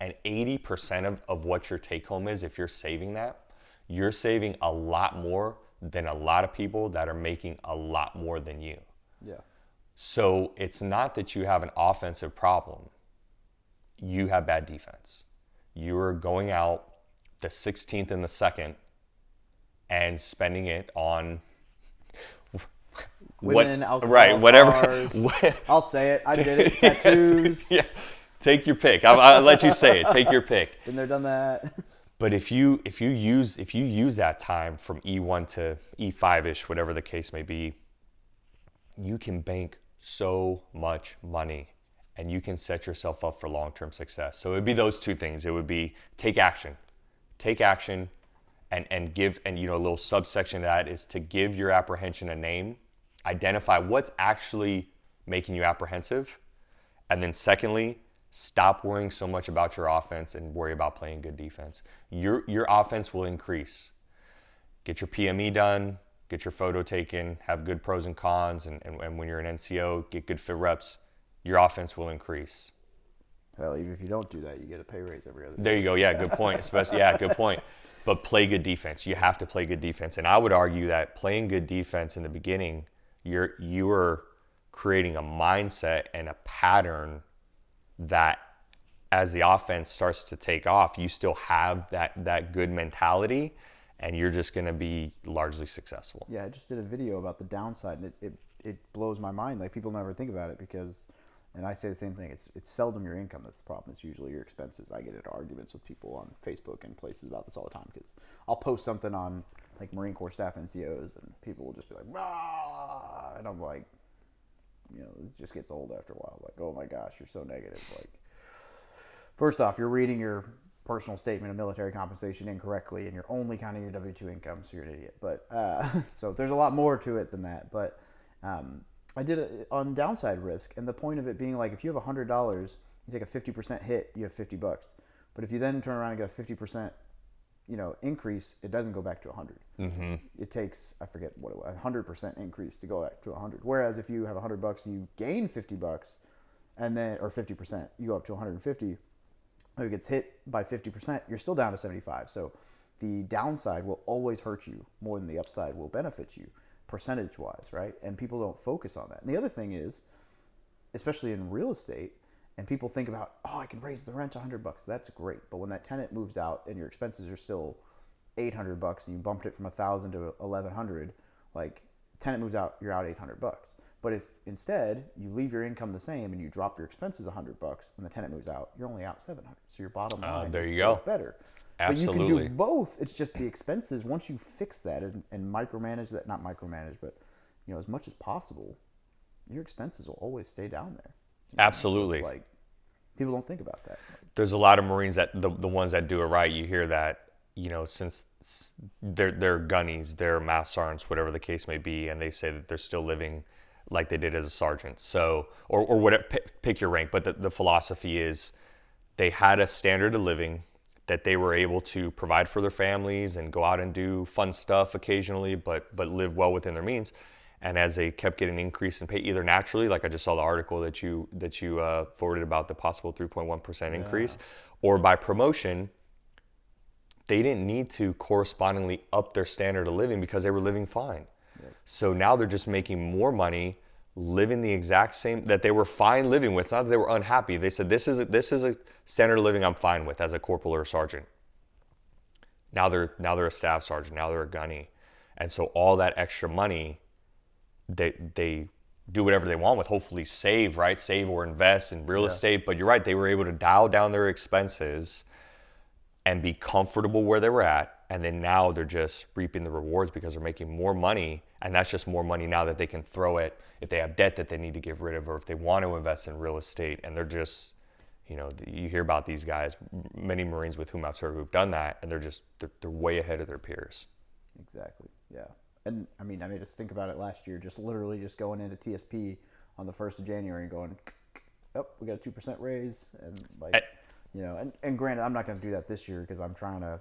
E: And 80% of what your take home is, if you're saving that, you're saving a lot more than a lot of people that are making a lot more than you.
D: Yeah.
E: So it's not that you have an offensive problem. You have bad defense. You're going out the 16th and the 2nd and spending it on
D: women, alcohol,
E: right, whatever.
D: Cars. I'll say it. I did it. Tattoos.
E: Yeah. Take your pick. I'll let you say it. Take your pick.
D: Been there, done that.
E: But if you use that time from E1 to E5-ish, whatever the case may be, you can bank so much money and you can set yourself up for long-term success. So it would be those two things. It would be take action and give, and a little subsection of that is to give your apprehension a name, identify what's actually making you apprehensive. And then secondly, stop worrying so much about your offense and worry about playing good defense. Your offense will increase. Get your PME done, get your photo taken, have good pros and cons, and when you're an NCO, get good fit reps, your offense will increase.
D: Hell, even if you don't do that, you get a pay raise every other day.
E: There you go. Yeah, good point. Especially, good point. But play good defense. You have to play good defense. And I would argue that playing good defense in the beginning, you are creating a mindset and a pattern that as the offense starts to take off, you still have that good mentality and you're just going to be largely successful.
D: Yeah, I just did a video about the downside and it blows my mind. Like, people never think about it because, and I say the same thing, it's seldom your income that's the problem. It's usually your expenses. I get into arguments with people on Facebook and places about this all the time because I'll post something on like Marine Corps staff NCOs and people will just be like, rah! And I'm like, it just gets old after a while. Like, oh my gosh, you're so negative. Like, first off, you're reading your personal statement of military compensation incorrectly and you're only counting your W-2 income, so you're an idiot. But so there's a lot more to it than that. But I did it on downside risk, and the point of it being like, if you have $100, you take a 50% hit, you have $50. But if you then turn around and get a 50% increase, it doesn't go back to 100. Mm-hmm. It takes, I forget what it was, 100% increase to go back to 100. Whereas if you have $100, you gain $50, and then, or 50%, you go up to 150. If it gets hit by 50%, you're still down to 75. So the downside will always hurt you more than the upside will benefit you, percentage-wise, right? And people don't focus on that. And the other thing is, especially in real estate, and people think about, I can raise the rent $100. That's great. But when that tenant moves out and your expenses are still $800 and you bumped it from 1,000 to 1,100, like tenant moves out, you're out $800. But if instead you leave your income the same and you drop your expenses $100 and the tenant moves out, you're only out 700. So your bottom line
E: there
D: is
E: you
D: still
E: go.
D: better.
E: Absolutely.
D: But you can do both. It's just the expenses. Once you fix that and micromanage that, not micromanage, but as much as possible, your expenses will always stay down there.
E: Absolutely.
D: So it's like people don't think about that.
E: There's a lot of Marines that the ones that do it right, you hear that, since they're gunnies, they're mass sergeants, whatever the case may be, and they say that they're still living like they did as a sergeant. So, or whatever, pick your rank, but the philosophy is they had a standard of living that they were able to provide for their families and go out and do fun stuff occasionally, but live well within their means. And as they kept getting an increase in pay, either naturally, like I just saw the article that you forwarded about the possible 3.1% increase, or by promotion, they didn't need to correspondingly up their standard of living because they were living fine. Right. So now they're just making more money, living the exact same that they were fine living with. It's not that they were unhappy. They said this is a standard of living I'm fine with as a corporal or a sergeant. Now they're a staff sergeant. Now they're a gunny, and so all that extra money, they do whatever they want with. Hopefully save or invest in real estate. But you're right, they were able to dial down their expenses and be comfortable where they were at. And then now they're just reaping the rewards because they're making more money. And that's just more money now that they can throw at if they have debt that they need to get rid of, or if they want to invest in real estate. And they're just, you hear about these guys, many Marines with whom I've served who've done that, and they're way ahead of their peers.
D: Exactly. Yeah. And I made us think about it last year, just literally just going into TSP on the 1st of January and going, oh, we got a 2% raise. And and granted, I'm not going to do that this year because I'm trying to,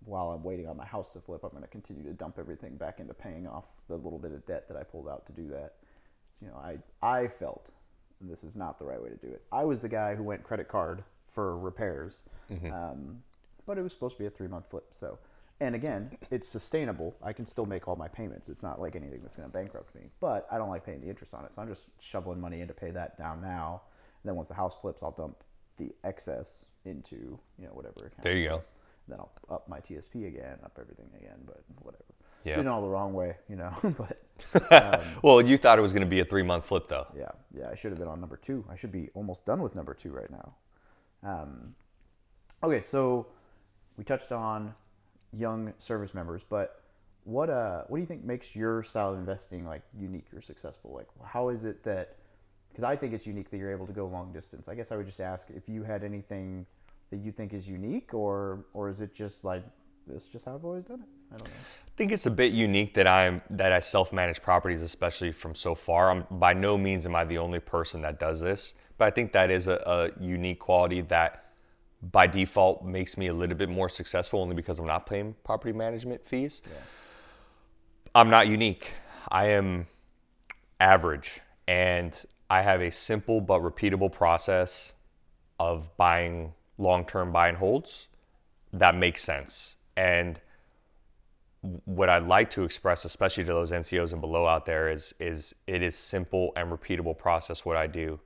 D: while I'm waiting on my house to flip, I'm going to continue to dump everything back into paying off the little bit of debt that I pulled out to do that. So, I felt, and this is not the right way to do it, I was the guy who went credit card for repairs, but it was supposed to be a 3-month flip. So, and again, it's sustainable. I can still make all my payments. It's not like anything that's going to bankrupt me, but I don't like paying the interest on it. So I'm just shoveling money in to pay that down now. And then once the house flips, I'll dump the excess into, whatever account.
E: There you go.
D: Then I'll up my TSP again, up everything again, but whatever.
E: Yeah.
D: Doing it all the wrong way, but.
E: Well, you thought it was going to be a 3-month flip though.
D: Yeah. I should have been on number 2. I should be almost done with number 2 right now. Okay. So we touched on young service members, but what do you think makes your style of investing like unique or successful? Like, how is it that, because I think it's unique that you're able to go long distance. I guess I would just ask if you had anything that you think is unique, or is it just like, this is just how I've always done it? I don't know.
E: I think it's a bit unique that I self-manage properties, especially from so far. By no means am I the only person that does this, but I think that is a unique quality that by default makes me a little bit more successful, only because I'm not paying property management fees. Yeah. I'm not unique. I am average, and I have a simple but repeatable process of buying long-term buy and holds that makes sense. And what I'd like to express, especially to those NCOs and below out there, is it is simple and repeatable process what I do.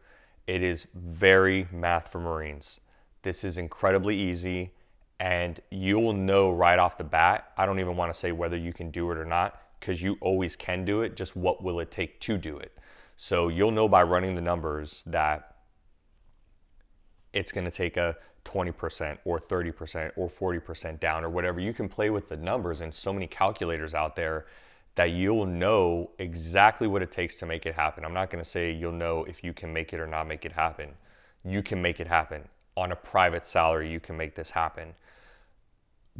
E: It is very math for Marines. This is incredibly easy, and you'll know right off the bat. I don't even want to say whether you can do it or not, because you always can do it, just what will it take to do it. So you'll know by running the numbers that it's going to take a 20% or 30% or 40% down or whatever. You can play with the numbers and so many calculators out there that you'll know exactly what it takes to make it happen. I'm not going to say you'll know if you can make it or not make it happen. You can make it happen. On a private salary, you can make this happen.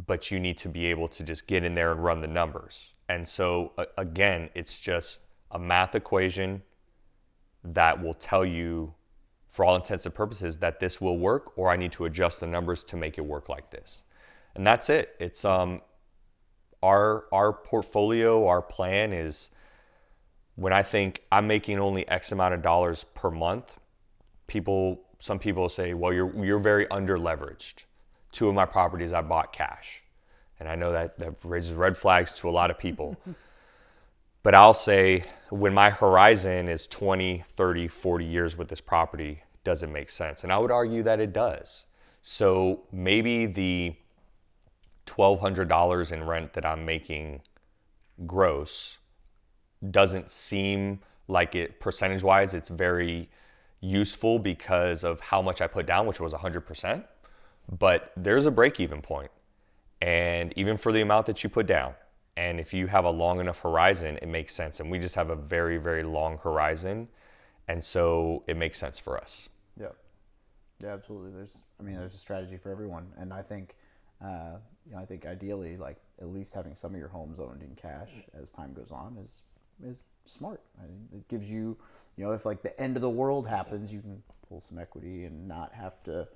E: But you need to be able to just get in there and run the numbers. And so, again, it's just a math equation that will tell you, for all intents and purposes, that this will work, or I need to adjust the numbers to make it work like this. And that's it. It's our portfolio, our plan is, when I think I'm making only X amount of dollars per month, some people say, well, you're very under leveraged. 2 of my properties I bought cash. And I know that raises red flags to a lot of people. But I'll say, when my horizon is 20, 30, 40 years with this property, does it make sense? And I would argue that it does. So maybe the $1,200 in rent that I'm making gross doesn't seem like it percentage-wise. It's very useful because of how much I put down, which was 100%. But there's a break-even point, and even for the amount that you put down, and if you have a long enough horizon, it makes sense. And we just have a very, very long horizon, and so it makes sense for us.
D: Yeah, yeah, absolutely. There's a strategy for everyone, and I think, I think ideally, like at least having some of your homes owned in cash as time goes on is smart. I mean, it gives you, if like the end of the world happens, you can pull some equity and not have to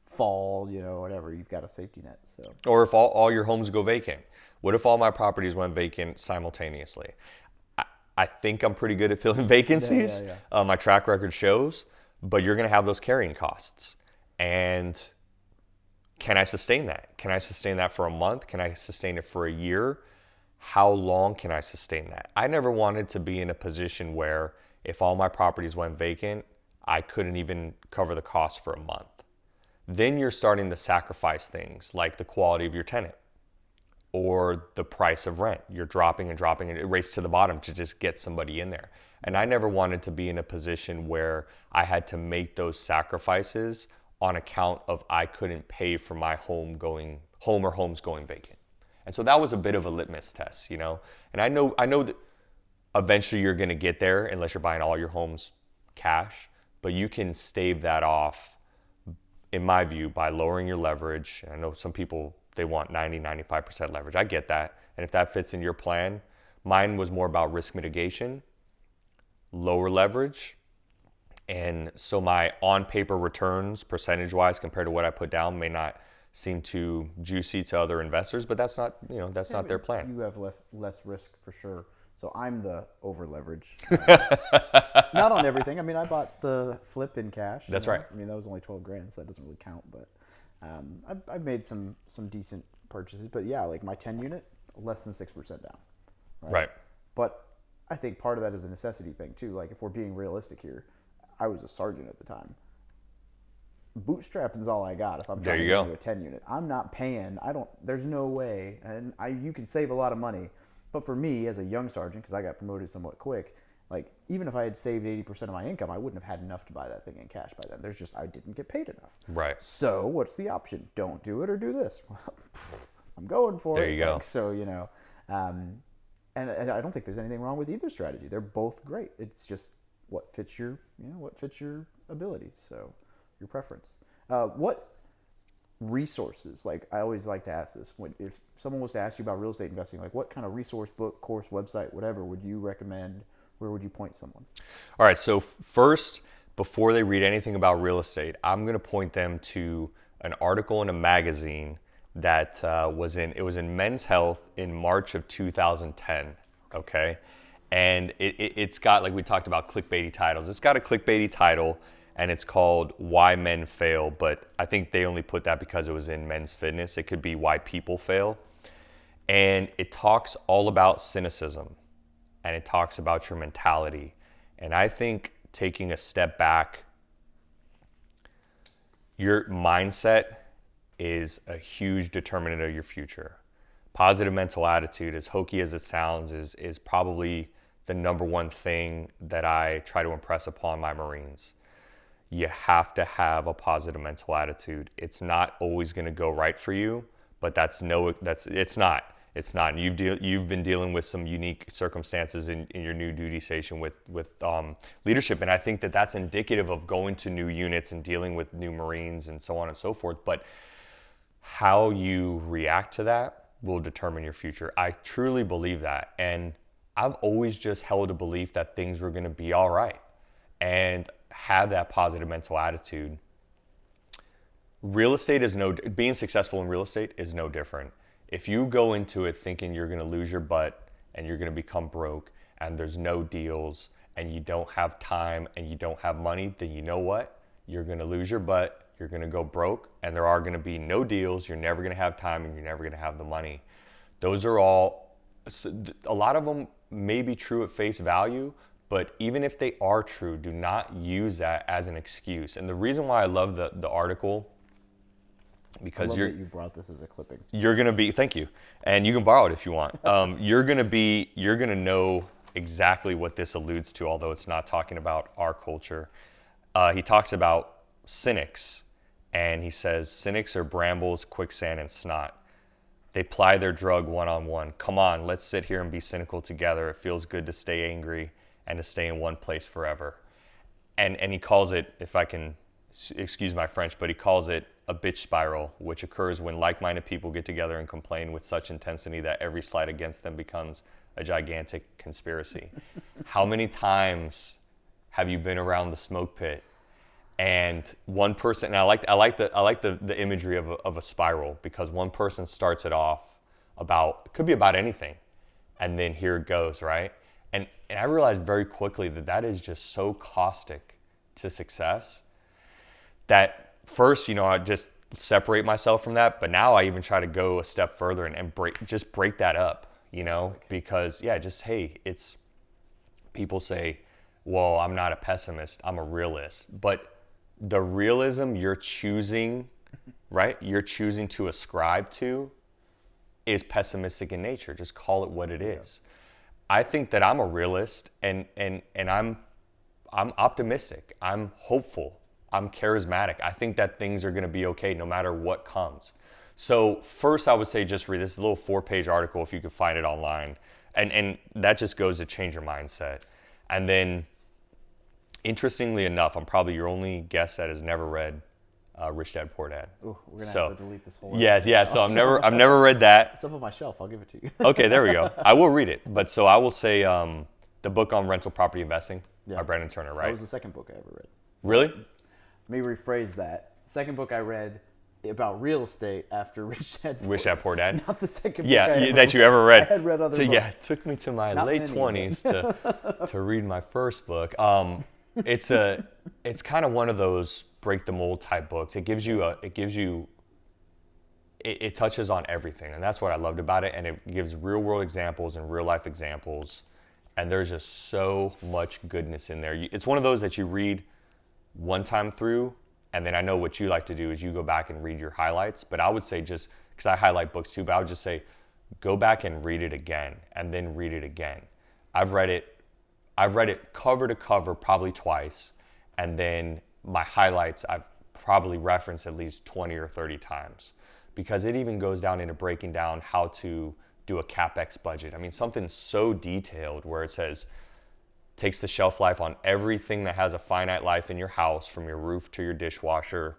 D: fall, whatever. You've got a safety net. So,
E: or if all your homes go vacant, what if all my properties went vacant simultaneously? I think I'm pretty good at filling vacancies.
D: Yeah.
E: My track record shows, but you're going to have those carrying costs. And can I sustain that? Can I sustain that for a month? Can I sustain it for a year? How long can I sustain that? I never wanted to be in a position where if all my properties went vacant, I couldn't even cover the cost for a month. Then you're starting to sacrifice things like the quality of your tenant or the price of rent. You're dropping and dropping and it races to the bottom to just get somebody in there. And I never wanted to be in a position where I had to make those sacrifices on account of I couldn't pay for my home or homes going vacant. And so that was a bit of a litmus test, And I know that eventually you're going to get there unless you're buying all your homes cash, but you can stave that off, in my view, by lowering your leverage. I know some people, they want 90-95% leverage. I get that. And if that fits in your plan, mine was more about risk mitigation, lower leverage. And so my on-paper returns, percentage-wise, compared to what I put down, may not seem too juicy to other investors, but that's not, not their plan.
D: You have less risk for sure. So I'm the over-leverage. Not on everything. I mean, I bought the flip in cash.
E: That's right.
D: I mean, that was only $12,000, so that doesn't really count. But I've made some decent purchases. But yeah, like my 10 unit, less than 6% down.
E: Right.
D: But I think part of that is a necessity thing too. Like if we're being realistic here, I was a sergeant at the time. Bootstrapping is all I got if I'm trying to get into a 10 unit. I'm not paying. There's no way. And you can save a lot of money. But for me, as a young sergeant, because I got promoted somewhat quick, like even if I had saved 80% of my income, I wouldn't have had enough to buy that thing in cash by then. I didn't get paid enough.
E: Right.
D: So what's the option? Don't do it or do this. Well, I'm going for it.
E: There you go.
D: So, and I don't think there's anything wrong with either strategy. They're both great. It's just what fits your ability. So your preference. What resources, like I always like to ask this, if someone was to ask you about real estate investing, like what kind of resource, book, course, website, whatever would you recommend? Where would you point someone?
E: All right, so first, before they read anything about real estate, I'm going to point them to an article in a magazine that was in Men's Health in March of 2010, okay? And it's got, like we talked about, clickbaity titles. It's got a clickbaity title, and it's called Why Men Fail, but I think they only put that because it was in Men's Fitness. It could be Why People Fail. And it talks all about cynicism, and it talks about your mentality. And I think taking a step back, your mindset is a huge determinant of your future. Positive mental attitude, as hokey as it sounds, is probably the number one thing that I try to impress upon my Marines. You have to have a positive mental attitude. It's not always going to go right for you, but it's not. It's not. You've been dealing with some unique circumstances in your new duty station with leadership, and I think that that's indicative of going to new units and dealing with new Marines and so on and so forth. But how you react to that will determine your future. I truly believe that, and I've always just held a belief that things were going to be all right, and have that positive mental attitude. Being successful in real estate is no different. If you go into it thinking you're going to lose your butt and you're going to become broke and there's no deals and you don't have time and you don't have money, then you know what? You're going to lose your butt, you're going to go broke, and there are going to be no deals, you're never going to have time, and you're never going to have the money. Those are all, a lot of them may be true at face value, but even if they are true, do not use that as an excuse. And the reason why I love the article because
D: that you brought this as a clipping.
E: You're gonna be, thank you, and you can borrow it if you want. You're gonna know exactly what this alludes to, although it's not talking about our culture. He talks about cynics, and he says cynics are brambles, quicksand, and snot. They ply their drug one-on-one. Come on, let's sit here and be cynical together. It feels good to stay angry and to stay in one place forever. And he calls it, if I can excuse my French, but he calls it a bitch spiral, which occurs when like-minded people get together and complain with such intensity that every slight against them becomes a gigantic conspiracy. How many times have you been around the smoke pit and one person, and I like the imagery of a spiral, because one person starts it off about, it could be about anything, and then here it goes, right? And I realized very quickly that is just so caustic to success that first, I just separate myself from that, but now I even try to go a step further and break that up, because hey, it's, people say, well, I'm not a pessimist, I'm a realist, but the realism you're choosing, right? You're choosing to ascribe to is pessimistic in nature. Just call it what it is. I think that I'm a realist, and I'm optimistic. I'm hopeful. I'm charismatic. I think that things are going to be okay no matter what comes. So first, I would say just read this little 4-page article if you could find it online, and that just goes to change your mindset. And then, interestingly enough, I'm probably your only guest that has never read Rich Dad Poor Dad.
D: Ooh, we're gonna have to delete this whole.
E: Yeah. So I've never read that.
D: It's up on my shelf. I'll give it to you.
E: Okay, there we go. I will read it. But so I will say the book on rental property investing by Brandon Turner, right?
D: That was the second book I ever read.
E: Really?
D: Let me rephrase that. Second book I read about real estate after Rich Dad
E: Poor Dad.
D: Not the second book
E: that you ever read.
D: I had read other books.
E: Yeah, it took me to my late 20s to read my first book. It's kind of one of those break the mold type books. It touches on everything, and that's what I loved about it. And it gives real world examples and real life examples, and there's just so much goodness in there. It's one of those that you read one time through, and then I know what you like to do is you go back and read your highlights. But I would say, just because I highlight books too, but I would just say go back and read it again, and then read it again. I've read it cover to cover probably twice, and then my highlights I've probably referenced at least 20 or 30 times, because it even goes down into breaking down how to do a CapEx budget. I mean, something so detailed where it says, takes the shelf life on everything that has a finite life in your house, from your roof to your dishwasher,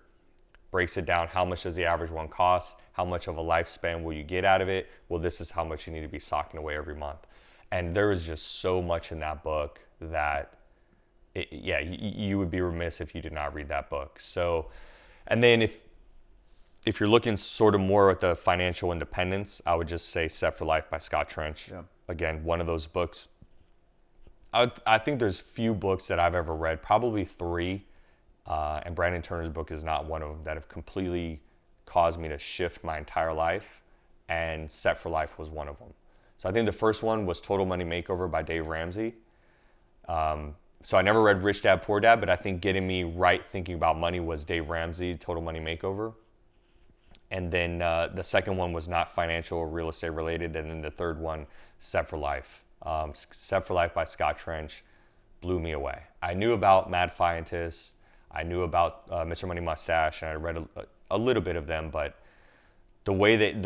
E: breaks it down, how much does the average one cost, how much of a lifespan will you get out of it, well, this is how much you need to be socking away every month. And there is just so much in that book that, you would be remiss if you did not read that book. So, and then if you're looking sort of more at the financial independence, I would just say Set for Life by Scott Trench. Yeah. Again, one of those books. I think there's few books that I've ever read, probably 3, and Brandon Turner's book is not one of them, that have completely caused me to shift my entire life, and Set for Life was one of them. So I think the first one was Total Money Makeover by Dave Ramsey. So I never read Rich Dad Poor Dad, but I think getting me right thinking about money was Dave Ramsey, Total Money Makeover. And then the second one was not financial or real estate related. And then the third one, Set for Life. Set for Life by Scott Trench blew me away. I knew about Mad Scientist. I knew about Mr. Money Mustache, and I read a little bit of them. But the way that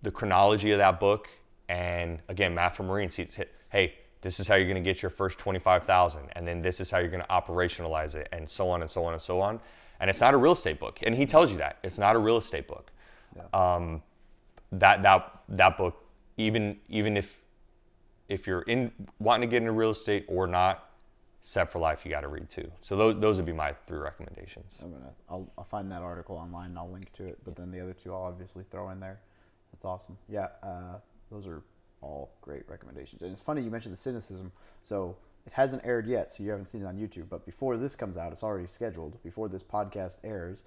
E: the chronology of that book, and again, Math for Marines, hey, this is how you're going to get your first 25,000, and then this is how you're going to operationalize it, and so on and so on and so on. And it's not a real estate book, and he tells you that it's not a real estate book. Yeah. That book, even if you're wanting to get into real estate or not, Set for Life you got to read too. So those would be my 3 recommendations.
D: I'll find that article online and I'll link to it. But then the other 2 I'll obviously throw in there. That's awesome. Yeah, those are all great recommendations. And it's funny you mentioned the cynicism. So it hasn't aired yet, so you haven't seen it on YouTube. But before this comes out, it's already scheduled. Before this podcast airs,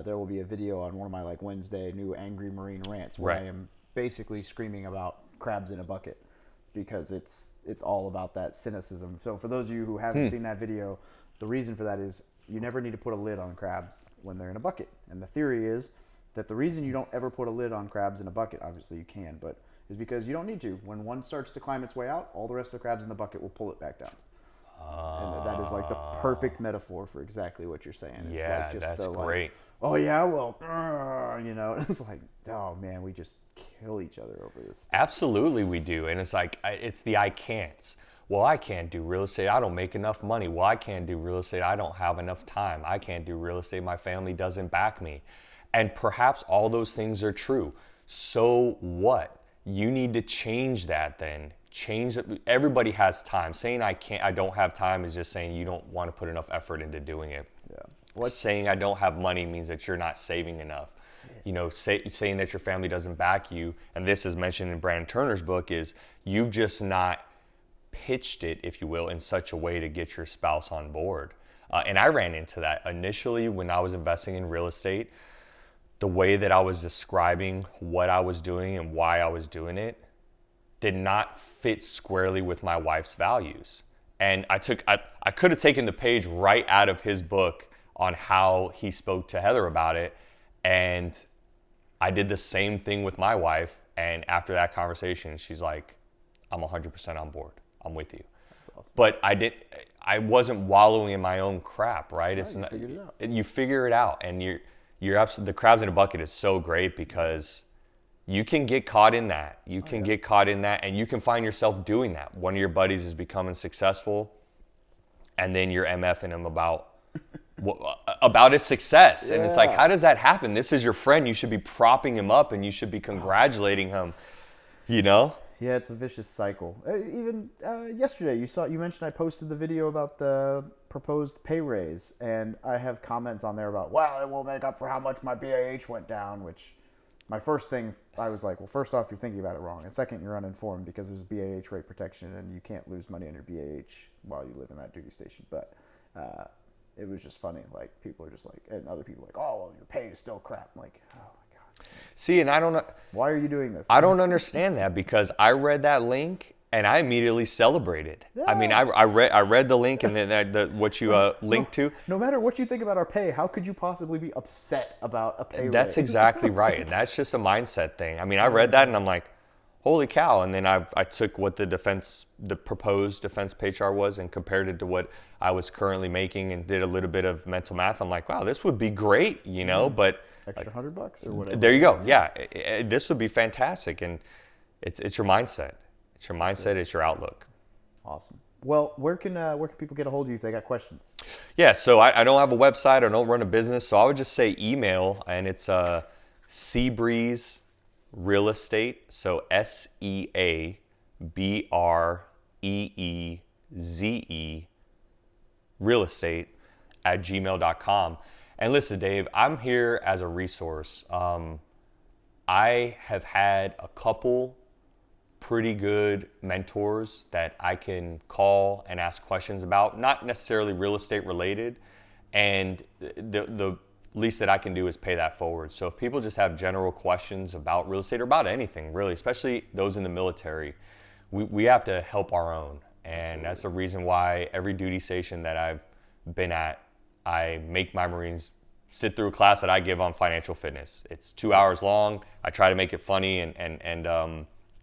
D: there will be a video on one of my Wednesday new Angry Marine rants where I am basically screaming about crabs in a bucket, because it's all about that cynicism. So for those of you who haven't seen that video, the reason for that is you never need to put a lid on crabs when they're in a bucket. And the theory is that the reason you don't ever put a lid on crabs in a bucket, obviously you can, but is because you don't need to. When one starts to climb its way out, all the rest of the crabs in the bucket will pull it back down. And that is like the perfect metaphor for exactly what you're saying. It's
E: Yeah,
D: like just
E: that's
D: the, like,
E: great.
D: oh yeah, well, you know, it's like, oh man, we just kill each other over this.
E: Absolutely we do. And it's like, it's the I can'ts. Well, I can't do real estate. I don't make enough money. Well, I can't do real estate. I don't have enough time. I can't do real estate. My family doesn't back me. And perhaps all those things are true. So what? You need to change that then. Change it. Everybody has time. Saying I don't have time is just saying you don't want to put enough effort into doing it.
D: Yeah.
E: Saying I don't have money means that you're not saving enough. You know, saying that your family doesn't back you, and this is mentioned in Brandon Turner's book, is you've just not pitched it, if you will, in such a way to get your spouse on board. And I ran into that initially when I was investing in real estate. The way that I was describing what I was doing and why I was doing it did not fit squarely with my wife's values. And I could have taken the page right out of his book on how he spoke to Heather about it. And I did the same thing with my wife. And after that conversation, she's like, I'm 100% on board. I'm with you.
D: That's awesome.
E: But I wasn't wallowing in my own crap, right? It's
D: you
E: not,
D: figured it out.
E: you figure it out. And you're absolutely, the crabs in a bucket is so great because you can get caught in that. You can get caught in that, and you can find yourself doing that. One of your buddies is becoming successful, and then you're MFing him about his success. And it's like, how does that happen? This is your friend. You should be propping him up, and you should be congratulating him, you know?
D: Yeah, it's a vicious cycle. Even yesterday, you mentioned I posted the video about the proposed pay raise, and I have comments on there about, well, it will make up for how much my BAH went down, which my first thing, I was like, well, first off, you're thinking about it wrong. And second, you're uninformed because there's BAH rate protection, and you can't lose money on your BAH while you live in that duty station. But it was just funny. Like, people are just like, and other people are like, oh, well, your pay is still crap. I'm like, oh, my God.
E: See, and I don't know.
D: Why are you doing this?
E: I don't understand that because I read that link and I immediately celebrated.
D: Yeah.
E: I mean, I read the link and then what you linked to.
D: No matter what you think about our pay, how could you possibly be upset about a pay
E: That's
D: raise?
E: exactly right. And that's just a mindset thing. I mean, I read that and I'm like, holy cow. And then I took what the proposed defense pay chart was and compared it to what I was currently making and did a little bit of mental math. I'm like, wow, this would be great, you know, but
D: Extra $100 or whatever.
E: there you go. Yeah, this would be fantastic. And it's your mindset. It's your mindset. It's your outlook.
D: Awesome. Well, where can people get a hold of you if they got questions?
E: Yeah, so I don't have a website. I don't run a business. So I would just say email, and it's seabreezerealestate. So SEABREEZE real estate @gmail.com. And listen, Dave, I'm here as a resource. I have had a couple pretty good mentors that I can call and ask questions about, not necessarily real estate related. And the least that I can do is pay that forward. So if people just have general questions about real estate or about anything, really, especially those in the military, we have to help our own. And that's the reason why every duty station that I've been at, I make my Marines sit through a class that I give on financial fitness. It's 2 hours long. I try to make it funny and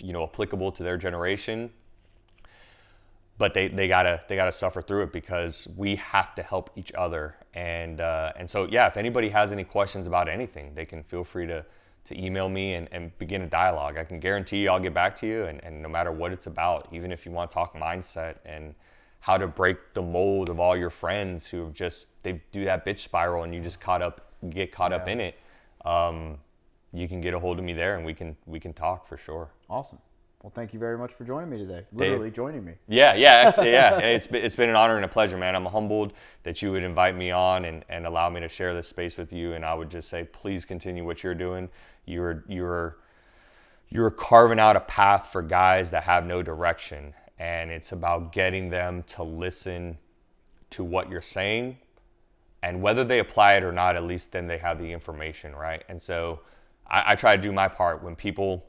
E: applicable to their generation. But they gotta suffer through it because we have to help each other. And so yeah, if anybody has any questions about anything, they can feel free to email me and begin a dialogue. I can guarantee you I'll get back to you, and no matter what it's about, even if you want to talk mindset and how to break the mold of all your friends who have they do that bitch spiral and you just get caught up in it. You can get a hold of me there and we can talk for sure.
D: Awesome. Well, thank you very much for joining me today. Literally
E: Dave.
D: Joining me.
E: Yeah. It's been an honor and a pleasure, man. I'm humbled that you would invite me on and allow me to share this space with you. And I would just say, please continue what you're doing. You're carving out a path for guys that have no direction. And it's about getting them to listen to what you're saying. And whether they apply it or not, at least then they have the information, right? And so I try to do my part. When people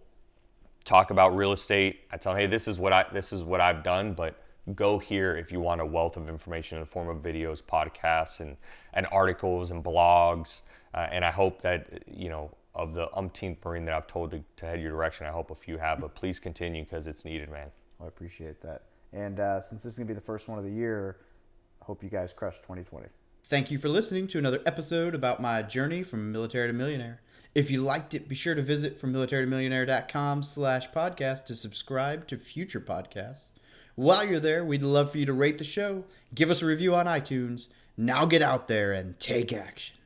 E: talk about real estate, I tell them, hey, this is what I've done, but go here if you want a wealth of information in the form of videos, podcasts, and articles and blogs. And I hope that, of the umpteenth Marine that I've told to head your direction, I hope a few have, but please continue because it's needed, man.
D: I appreciate that. And since this is going to be the first one of the year, I hope you guys crush 2020.
C: Thank you for listening to another episode about my journey from military to millionaire. If you liked it, be sure to visit FromMilitaryToMillionaire.com/podcast to subscribe to future podcasts. While you're there, we'd love for you to rate the show, give us a review on iTunes. Now get out there and take action.